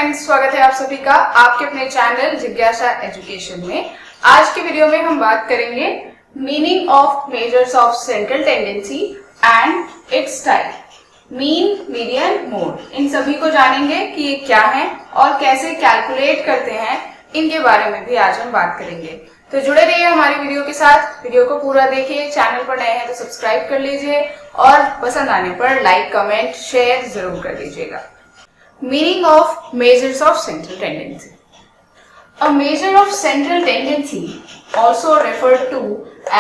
Friends, स्वागत है आप सभी का आपके अपने चैनल जिज्ञासा एजुकेशन में। आज के वीडियो में हम बात करेंगे meaning of measures of central tendency and its type, mean, median, mode. इन सभी को जानेंगे कि ये क्या है और कैसे कैलकुलेट करते हैं, इनके बारे में भी आज हम बात करेंगे। तो जुड़े रहिए हमारी वीडियो के साथ, वीडियो को पूरा देखिए। चैनल पर नए हैं तो सब्सक्राइब कर लीजिए और पसंद आने पर लाइक, कमेंट, शेयर जरूर कर दीजिएगा। Meaning of measures of central tendency. A measure of central tendency, also referred to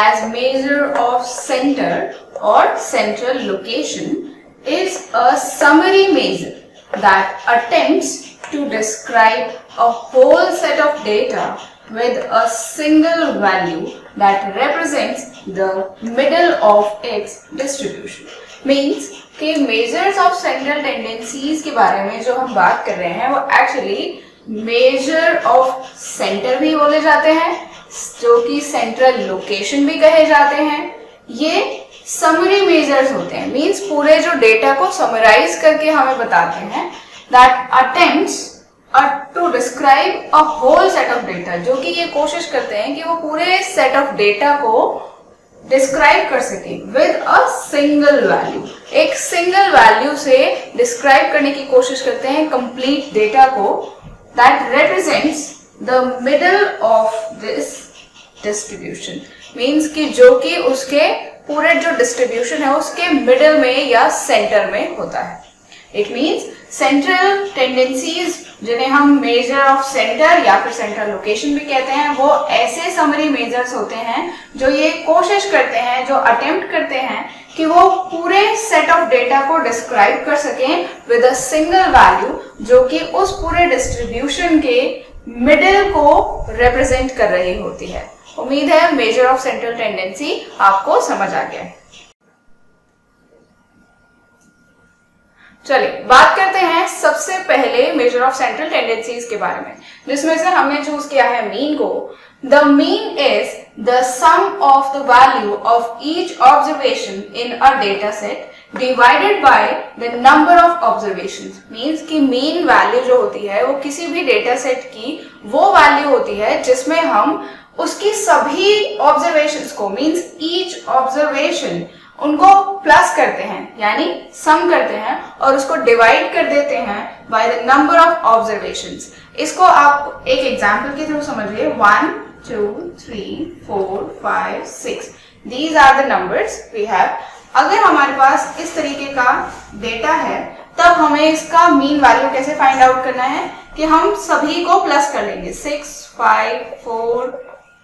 as measure of center or central location, is a summary measure that attempts to describe a whole set of data with a single value that represents the middle of its distribution. Means कि measures of central tendencies के बारे में जो हम बात कर रहे हैं वो एक्चुअली मेजर ऑफ सेंटर भी बोले जाते हैं, जो कि सेंट्रल लोकेशन भी कहे जाते हैं। ये समरी मेजर्स होते हैं, मींस पूरे जो डेटा को समराइज करके हमें बताते हैं, that attempts to describe a whole set of data, जो कि ये कोशिश करते हैं कि वो पूरे सेट ऑफ डेटा को डिस्क्राइब कर सके विद अ सिंगल वैल्यू। एक सिंगल वैल्यू से डिस्क्राइब करने की कोशिश करते हैं कंप्लीट डेटा को, that represents the middle of this distribution. Means कि जो कि उसके पूरे जो डिस्ट्रीब्यूशन है उसके मिडल में या सेंटर में होता है। इट मीन्स सेंट्रल टेंडेंसीज, जिन्हें हम मेजर ऑफ सेंटर या फिर सेंट्रल लोकेशन भी कहते हैं, वो ऐसे समरी मेजर्स होते हैं जो ये कोशिश करते हैं, जो अटेम्प्ट करते हैं कि वो पूरे सेट ऑफ डेटा को डिस्क्राइब कर सकें विद अ सिंगल वैल्यू, जो कि उस पूरे डिस्ट्रीब्यूशन के मिडिल को रिप्रेजेंट कर रही होती है। उम्मीद है मेजर ऑफ सेंट्रल टेंडेंसी आपको समझ आ गया है। चलिए बात करते हैं सबसे पहले मेजर ऑफ सेंट्रल टेंडेंसीज के बारे में, जिसमें से हमने चूज किया है मीन को। The mean is the sum of the value of each observation in a data set divided by the number of observations. Means कि मीन वैल्यू जो होती है वो किसी भी डेटा सेट की वो वैल्यू होती है जिसमें हम उसकी सभी ऑब्जर्वेशंस को, मींस ईच ऑब्जर्वेशन, उनको प्लस करते हैं यानी सम करते हैं और उसको डिवाइड कर देते हैं bye the number of observations. इसको आप एक एग्जांपल के थ्रू समझिए। 1 2 3 4 5 6 these are the numbers we have. अगर हमारे पास इस तरीके का डेटा है तब हमें इसका मीन वैल्यू कैसे फाइंड आउट करना है कि हम सभी को प्लस कर लेंगे। 6 5 4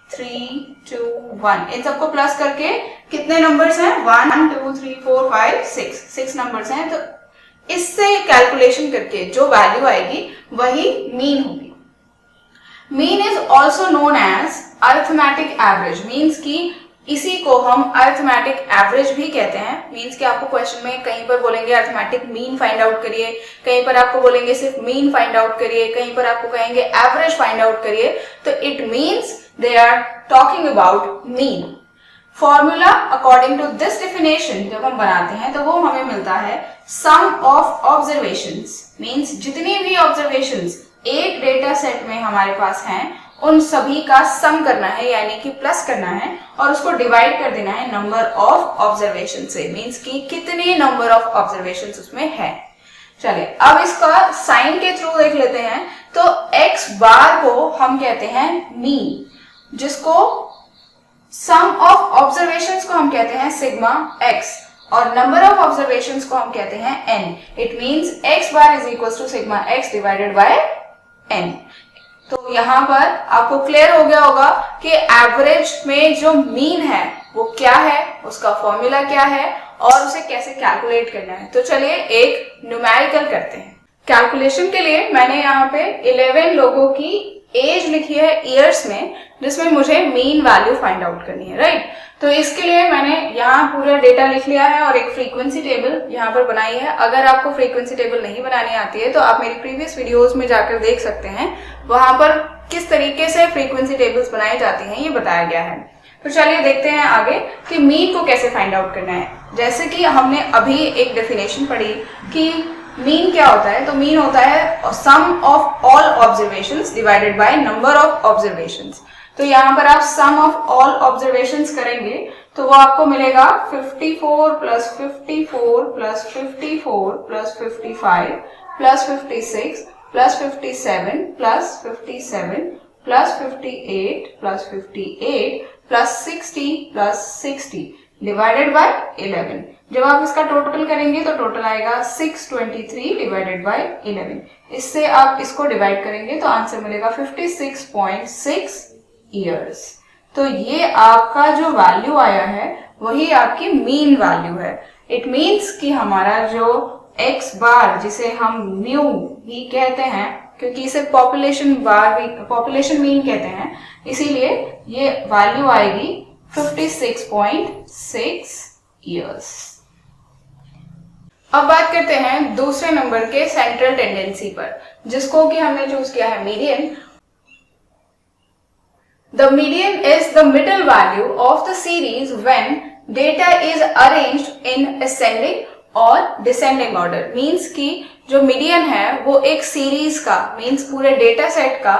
3 2 1, इन सबको प्लस करके कितने नंबर्स हैं? 1 2 3 4 5 6 नंबर्स हैं। तो इससे कैलकुलेशन करके जो वैल्यू आएगी वही मीन होगी। Mean is also known as arithmetic average. Means कि इसी को हम अरिथमेटिक एवरेज भी कहते हैं। मीन्स कि आपको क्वेश्चन में कहीं पर बोलेंगे अरिथमेटिक मीन फाइंड आउट करिए, कहीं पर आपको बोलेंगे सिर्फ मीन फाइंड आउट करिए, कहीं पर आपको कहेंगे एवरेज फाइंड आउट करिए। तो it means they are talking about mean. Formula according to this definition जब हम बनाते हैं तो वो हमें मिलता है sum of observations, means जितनी भी observations एक डेटा सेट में हमारे पास हैं उन सभी का सम करना है, यानी कि प्लस करना है और उसको डिवाइड कर देना है नंबर ऑफ ऑब्जर्वेशन से। मीन्स कि कितने नंबर ऑफ ऑब्जर्वेशन उसमें है। चलिए अब इसका साइन के थ्रू देख लेते हैं। तो x बार को हम कहते हैं मीन, जिसको सम ऑफ ऑब्जर्वेशंस को हम कहते हैं सिग्मा x और नंबर ऑफ ऑब्जर्वेशंस को हम कहते हैं n। It means x bar is equal to sigma x divided by n। तो यहाँ पर आपको क्लियर हो गया होगा कि एवरेज में जो मीन है वो क्या है, उसका फॉर्मूला क्या है और उसे कैसे कैलकुलेट करना है। तो चलिए एक न्यूमेरिकल करते हैं। कैलकुलेशन के लिए मैंने यहाँ पे 11 लोगों की एज लिखी है ईयर्स में, जिसमें मुझे मीन वैल्यू फाइंड आउट करनी है, राइट। तो इसके लिए मैंने यहाँ पूरा डेटा लिख लिया है और एक फ्रीक्वेंसी टेबल यहाँ पर बनाई है। अगर आपको फ्रीक्वेंसी टेबल नहीं बनानी आती है तो आप मेरी प्रीवियस वीडियोस में जाकर देख सकते हैं, वहां पर किस तरीके से फ्रीक्वेंसी टेबल्स बनाई जाती हैं ये बताया गया है। तो चलिए देखते हैं आगे कि मीन को कैसे फाइंड आउट करना है। जैसे कि हमने अभी एक डेफिनेशन पढ़ी कि मीन क्या होता है? तो मीन होता है sum of all observations divided by number of observations. तो यहाँ पर आप सम ऑफ ऑल ऑब्जर्वेशंस करेंगे तो वो आपको मिलेगा 54 plus 54 plus 54 plus 55 plus 56 plus 57 plus 57 plus 58 plus 58 plus 60 plus 60 divided by 11। जब आप इसका टोटल करेंगे तो टोटल आएगा 623 डिवाइडेड बाय 11। इससे आप इसको डिवाइड करेंगे तो आंसर मिलेगा 56.6 ईयर्स। तो ये आपका जो वैल्यू आया है वही आपकी मीन वैल्यू है। इट मीन्स कि हमारा जो x बार, जिसे हम म्यू ही कहते हैं क्योंकि इसे पॉपुलेशन बार भी, पॉपुलेशन मीन कहते हैं, इसीलिए ये वैल्यू आएगी 56.6 ईयर्स। अब बात करते हैं दूसरे नंबर के सेंट्रल टेंडेंसी पर, जिसको कि हमने चूज किया है median. The median is the middle value of the series when data is arranged in ascending और descending order। मीन्स कि जो मीडियन है वो एक सीरीज का, मीन्स पूरे डेटा सेट का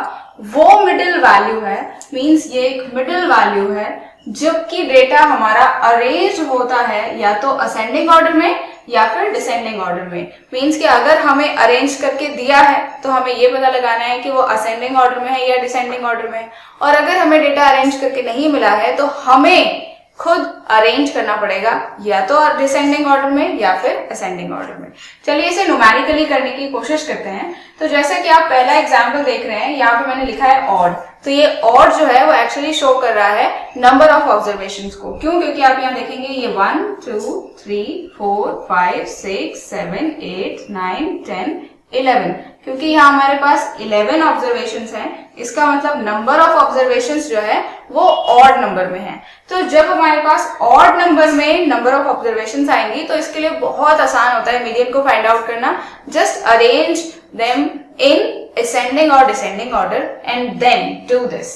वो मिडिल वैल्यू है। मीन्स ये एक मिडिल वैल्यू है जबकि डेटा हमारा अरेंज होता है या तो असेंडिंग ऑर्डर में या फिर डिसेंडिंग ऑर्डर में। मीन्स कि अगर हमें अरेंज करके दिया है तो हमें ये पता लगाना है कि वो असेंडिंग ऑर्डर में है या डिसेंडिंग ऑर्डर में, और अगर हमें डेटा अरेंज करके नहीं मिला है तो हमें खुद अरेंज करना पड़ेगा या तो डिसेंडिंग ऑर्डर में या फिर असेंडिंग ऑर्डर में। चलिए इसे न्यूमेरिकली करने की कोशिश करते हैं। तो जैसे कि आप पहला एग्जाम्पल देख रहे हैं, यहाँ पे मैंने लिखा है ऑड। तो ये ऑड जो है वो एक्चुअली शो कर रहा है नंबर ऑफ ऑब्जर्वेशंस को। क्यों? क्योंकि आप यहाँ देखेंगे ये 1 2 3 4 5 6 7 8 9 10 11, क्योंकि यहाँ हमारे पास 11 ऑब्जर्वेशंस हैं। इसका मतलब नंबर ऑफ ऑब्जर्वेशंस जो है वो ऑड नंबर में है। तो जब हमारे पास ऑड नंबर में नंबर ऑफ ऑब्जर्वेशंस आएंगी तो इसके लिए बहुत आसान होता है मीडियन को फाइंड आउट करना। Just arrange them in ascending or descending order and then do this।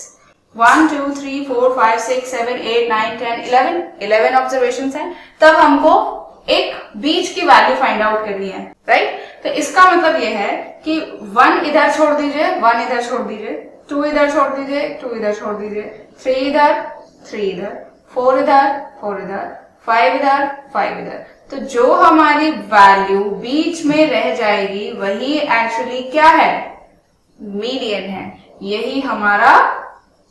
1 2 3 4 5 6 7 8 9 10 11 observations हैं। तब हमको एक बीच की वैल्यू फाइंड आउट करनी है, राइट? तो इसका मतलब ये है कि 1 इधर छोड़ दीजिए, 1 इधर छोड़ दीजिए, 2 इधर छोड़ दीजिए, 2 इधर छोड़ दीजिए, 3 इधर, 3 इधर, 4 इधर, 4 इधर, 5 इधर, 5 इधर। तो जो हमारी वैल्यू बीच में रह जाएगी वही एक्चुअली क्या है? मीडियन है। यही हमारा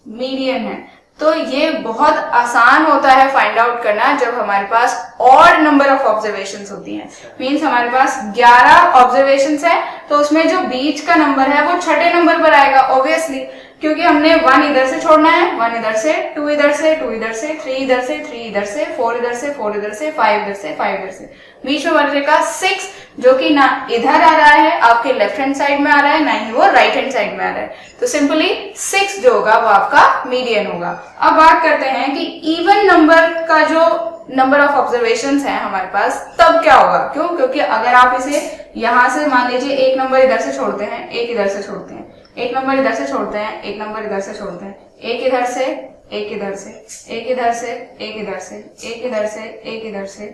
मीडियन है। तो ये बहुत आसान होता है फाइंड आउट करना जब हमारे पास ऑड नंबर ऑफ ऑब्जर्वेशंस होती हैं। मींस हमारे पास 11 ऑब्जर्वेशंस है तो उसमें जो बीच का नंबर है वो छठे नंबर पर आएगा ऑब्वियसली, क्योंकि हमने 1 इधर से छोड़ना है, 1 इधर से, 2 इधर से, 2 इधर से, 3 इधर से, 3 इधर से, 4 इधर से, 4 इधर से, 5 इधर से, 5 इधर से। बीच में बचेगा 6, जो कि ना इधर आ रहा है आपके लेफ्ट हैंड साइड में आ रहा है, ना ही वो राइट हैंड साइड में आ रहा है। तो सिंपली 6 जो होगा वो आपका मीडियन होगा। अब बात करते हैं कि इवन नंबर का जो नंबर ऑफ ऑब्जर्वेशंस है हमारे पास, तब क्या होगा? क्यों? क्योंकि अगर आप इसे यहां से मान लीजिए एक नंबर इधर से छोड़ते हैं, एक इधर से छोड़ते हैं, एक नंबर इधर से छोड़ते हैं, एक नंबर इधर से छोड़ते हैं, एक इधर से, एक इधर से, एक इधर से, एक इधर से, एक इधर से, एक इधर से,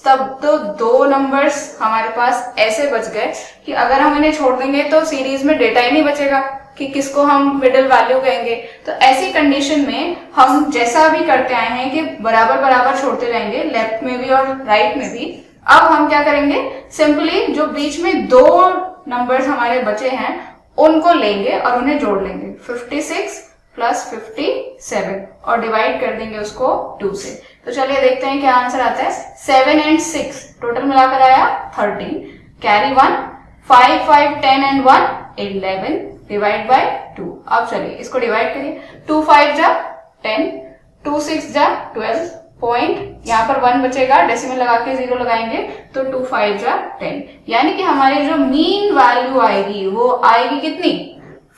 तब तो 2 नंबर्स हमारे पास ऐसे बच गए कि अगर हम इन्हें छोड़ देंगे तो सीरीज में डेटा ही नहीं बचेगा कि किसको हम मिडिल वैल्यू कहेंगे। तो ऐसी कंडीशन में हम जैसा भी करते आए हैं कि बराबर बराबर छोड़ते रहेंगे, लेफ्ट में भी और राइट में भी। अब हम क्या करेंगे? सिंपली जो बीच में 2 नंबर्स हमारे बचे हैं उनको लेंगे और उन्हें जोड़ लेंगे, 56 प्लस 57, और डिवाइड कर देंगे उसको 2 से। तो चलिए देखते हैं क्या आंसर आता है। 7 and 6 टोटल मिलाकर आया 13, कैरी 1, 5 5 10 and 1 11 डिवाइड बाय 2। अब चलिए इसको डिवाइड करिए, 2 5 जा 10, 2 6 जा 12, पॉइंट यहाँ पर 1 बचेगा, डेसिमल लगा के 0 लगाएंगे तो 2 5 जा 10, यानी कि हमारी जो मीन वैल्यू आएगी वो आएगी कितनी?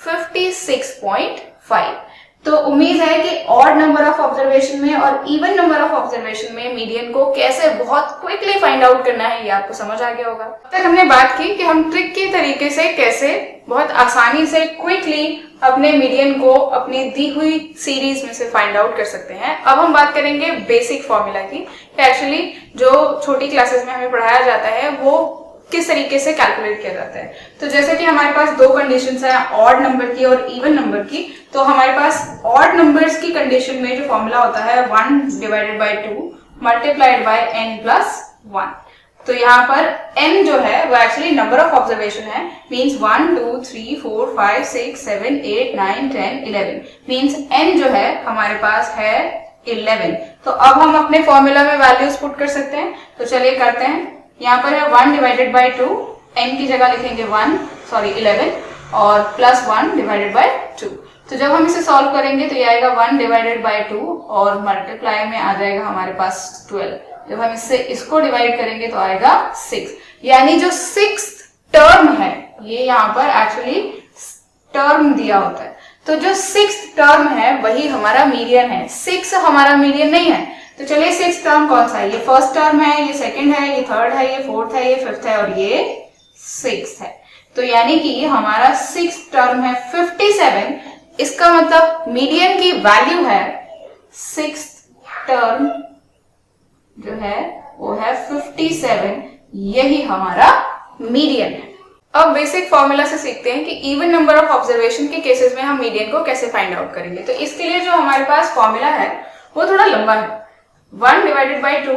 56.5। तो उम्मीद है कि ऑड नंबर ऑफ ऑब्जर्वेशन में और इवन नंबर ऑफ ऑब्जर्वेशन में मीडियन को कैसे बहुत क्विकली फाइंड आउट करना है ये आपको समझ आ गया होगा। अब तक हमने बात की कि हम ट्रिक के तरीके से कैसे बहुत आसानी से क्विकली अपने मीडियन को अपनी दी हुई सीरीज में से फाइंड आउट कर सकते हैं। अब हम बात करेंगे बेसिक फॉर्मूला की। एक्चुअली जो छोटी क्लासेस में हमें पढ़ाया जाता है वो किस तरीके से कैलकुलेट किया जाता है। तो जैसे कि हमारे पास दो कंडीशंस है, ऑड नंबर की और इवन नंबर की। तो हमारे पास ऑड नंबर्स की कंडीशन में जो फॉर्मूला होता है 1 divided by 2 multiplied by n plus 1। तो यहाँ पर n जो है वो एक्चुअली नंबर ऑफ ऑब्जर्वेशन है, मीन्स 1 2 3 4 5 6 7 8 9 10 11, मीन्स n जो है हमारे पास है 11। तो अब हम अपने फॉर्मूला में वैल्यूज पुट कर सकते हैं। तो चलिए करते हैं। यहाँ पर है 1 डिवाइडेड बाय 2, n की जगह लिखेंगे 11 और प्लस 1 डिवाइडेड बाय 2। तो जब हम इसे सॉल्व करेंगे तो ये आएगा 1 डिवाइडेड बाय 2 और मल्टीप्लाई में आ जाएगा हमारे पास 12। जब हम इसको डिवाइड करेंगे तो आएगा 6, यानी जो 6th टर्म है ये यहाँ पर एक्चुअली टर्म दिया होता है। तो जो 6th टर्म है वही हमारा मीडियन है, 6 हमारा मीडियन नहीं है। तो चलिए 6th टर्म कौन सा है, ये फर्स्ट टर्म है, ये सेकंड है, ये थर्ड है, ये फोर्थ है, ये फिफ्थ है और ये 6th है। तो यानी कि हमारा 6th टर्म है 57। इसका मतलब मीडियन की वैल्यू है 6th टर्म जो है वो है 57, यही हमारा मीडियन है। अब बेसिक फॉर्मूला से सीखते हैं कि इवन नंबर ऑफ ऑब्जर्वेशन के केसेस में हम मीडियन को कैसे फाइंड आउट करेंगे। तो इसके लिए जो हमारे पास फॉर्मूला है वो थोड़ा लंबा है। 1 divided by 2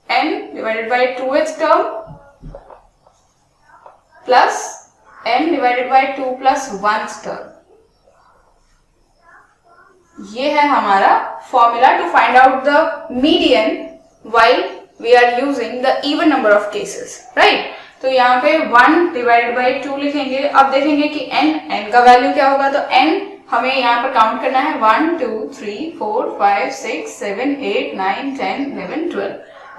n divided by 2th term plus n divided by 2 plus 1th term, ये है हमारा formula to find out the median while we are using the even number of cases, right? तो यहाँ पे 1 डिवाइडेड बाई 2 लिखेंगे। अब देखेंगे कि n का वैल्यू क्या होगा। तो n हमें यहाँ पर काउंट करना है 1 2 3 4 5 6 7 8 9 10 11 12,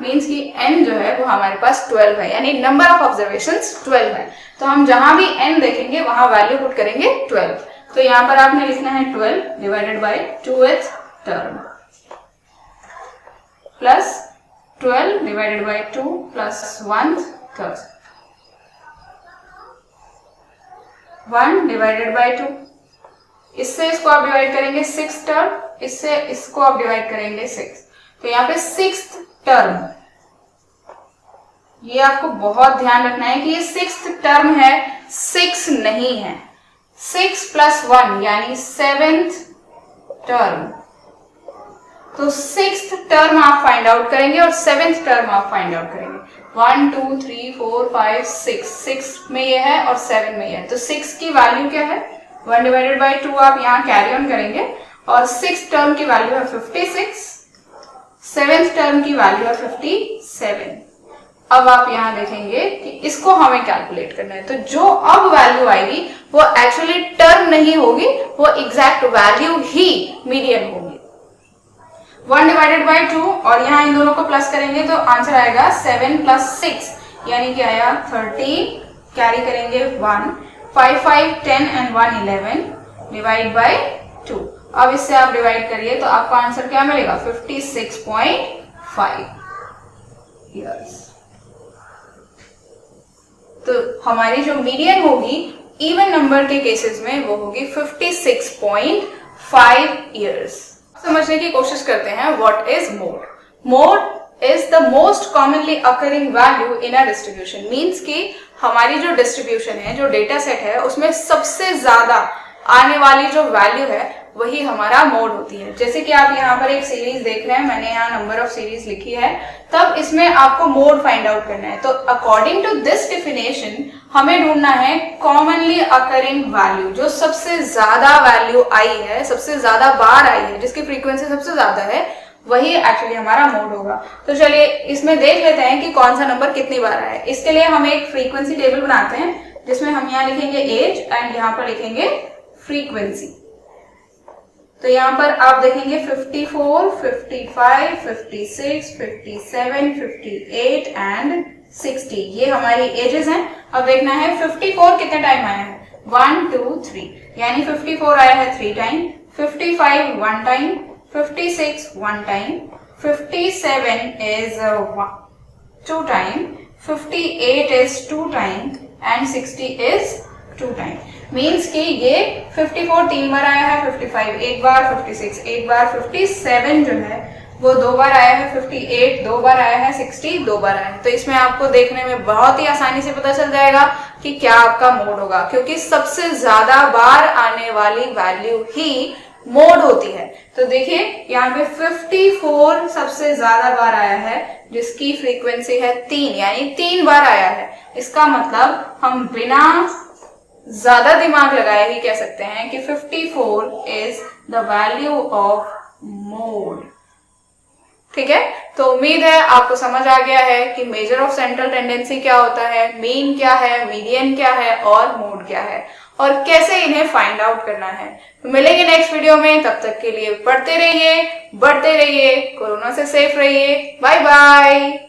मीन्स कि n जो है वो हमारे पास 12 है, यानी नंबर ऑफ ऑब्जर्वेशंस 12 है। तो हम जहां भी n देखेंगे वहां वैल्यू पुट करेंगे 12। तो यहाँ पर आपने लिखना है 12 divided by 2th term plus 12 divided by 2 plus 1th term, 1 divided by 2, इससे इसको आप डिवाइड करेंगे 6th टर्म, इससे इसको आप डिवाइड करेंगे 6। तो यहाँ पे 6th टर्म, ये आपको बहुत ध्यान रखना है कि ये 6th टर्म है, 6 नहीं है। 6 प्लस 1 यानी 7th टर्म। तो 6th टर्म आप फाइंड आउट करेंगे और 7th टर्म आप फाइंड आउट करेंगे। 1 2 3 4 5 6 में ये है और 7 में ये है। तो 6 की वैल्यू क्या है, 1 डिवाइडेड बाई 2 आप यहाँ कैरी ऑन करेंगे और 6th टर्म की वैल्यू है 56, 7th टर्म की वैल्यू है 57। अब आप यहाँ देखेंगे कि इसको हमें कैलकुलेट करना है। तो जो अब वैल्यू आएगी वो एक्चुअली टर्म नहीं होगी, वो एग्जैक्ट वैल्यू ही मीडियन होगी। 1 डिवाइडेड बाई 2 और यहाँ इन दोनों को प्लस करेंगे तो आंसर आएगा 7 प्लस 6, यानी कि आया 13, कैरी करेंगे 1, 5 5 10 एंड 1 11 डिवाइड बाई 2। अब इससे आप डिवाइड करिए तो आपको आंसर क्या मिलेगा, 56.5 ईयर्स। तो हमारी जो मीडियन होगी इवन नंबर के केसेस में वो होगी 56.5 ईयर्स। समझने की कोशिश करते हैं what is mode. Mode is the most commonly occurring value in a distribution, means कि हमारी जो डिस्ट्रीब्यूशन है, जो डेटा सेट है, उसमें सबसे ज्यादा आने वाली जो वैल्यू है वही हमारा मोड होती है। जैसे कि आप यहाँ पर एक सीरीज देख रहे हैं, मैंने यहाँ नंबर ऑफ सीरीज लिखी है, तब इसमें आपको मोड फाइंड आउट करना है। तो अकॉर्डिंग टू दिस डेफिनेशन हमें ढूंढना है कॉमनली अकरिंग वैल्यू, जो सबसे ज्यादा वैल्यू आई है, सबसे ज्यादा बार आई है, जिसकी फ्रीक्वेंसी सबसे ज्यादा है, वही एक्चुअली हमारा मोड होगा। तो चलिए इसमें देख लेते हैं कि कौन सा नंबर कितनी बार आया है। इसके लिए हम एक फ्रीक्वेंसी टेबल बनाते हैं जिसमें हम यहाँ लिखेंगे एज एंड यहाँ पर लिखेंगे फ्रीक्वेंसी। तो यहाँ पर आप देखेंगे 54, 55, 56, 57, 58 एंड 60, ये हमारी एजेस हैं। अब देखना है 54 कितने टाइम आया है, 1 2 3, यानी 54 आया है 3 time, 55 1 time, 56 1 time, 57 is 2 time, 58 is 2 time and 60 is 2 time. Means कि ये 54 3 बार आया है, 55 एक बार, 56 एक बार, 57 जो है वो 2 बार आया है 58, 2 बार आया है 60, 2 बार आया है। तो इसमें आपको देखने में बहुत ही आसानी से पता चल जाएगा कि क्या आपका मोड होगा, क्योंकि सबसे ज्यादा बार आने वाली वैल्यू ही मोड होती है। तो देखिए यहाँ पे 54 सबसे ज्यादा बार आया है, जिसकी फ्रीक्वेंसी है 3, यानी 3 बार आया है। इसका मतलब हम बिना ज्यादा दिमाग लगाए ही कह सकते हैं कि 54 is the value of mode. ठीक है, तो उम्मीद है आपको समझ आ गया है कि मेजर ऑफ सेंट्रल टेंडेंसी क्या होता है, मीन क्या है, मीडियन क्या है और मोड क्या है, और कैसे इन्हें फाइंड आउट करना है। तो मिलेंगे नेक्स्ट वीडियो में, तब तक के लिए पढ़ते रहिए, बढ़ते रहिए, कोरोना से सेफ रहिए। Bye bye.